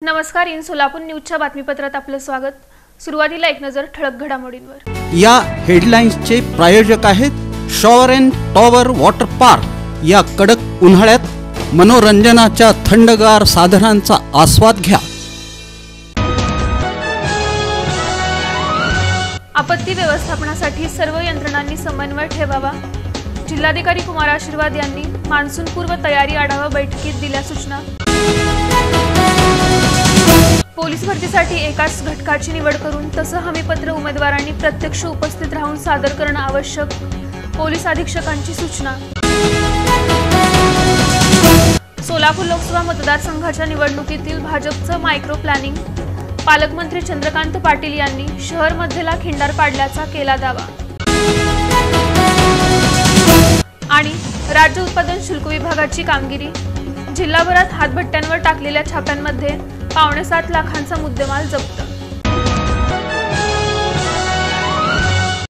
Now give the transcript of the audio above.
नमस्कार, इन सोलापूर न्यूजच्या बातमीपत्रात आपलं स्वागत। सुरुवातीला एक नजर ठळक घडामोडींवर। या हेडलाईन्सचे प्रायोजक आहेत shower and tower water park. या कडक उन्हाळ्यात मनोरंजनाच्या थंडगार साधनांचा आस्वाद घ्या। आपत्ती व्यवस्थापनासाठी सर्व यंत्रणांनी समन्वय ठेवावा। जिल्हाधिकारी कुमार आशीर्वाद यांनी मान्सून पूर्व तयारी आढावा बैठकीत दिल्या सूचना। पोलीस भरतीसाठी एकाच घटकाची निवड करून तसं हमीपत्र उमेदवारांनी प्रत्यक्ष उपस्थित राहून सादर करणं आवश्यक। पोलीस अधीक्षकांची सूचना। सोलापूर लोकसभा मतदारसंघाच्या निवडणुकीतील भाजपचं मायक्रो प्लॅनिंग। पालकमंत्री चंद्रकांत पाटील यांनी शहर मध्येला खिंडार पाडल्याचा केला दावा। आणि राज्य उत्पादन शुल्क विभागाची कामगिरी। जिल्हाभरात हातभट्ट्यांवर टाकलेल्या छाप्यांमध्ये 7.25 लाखांचा मुद्देमाल जप्त।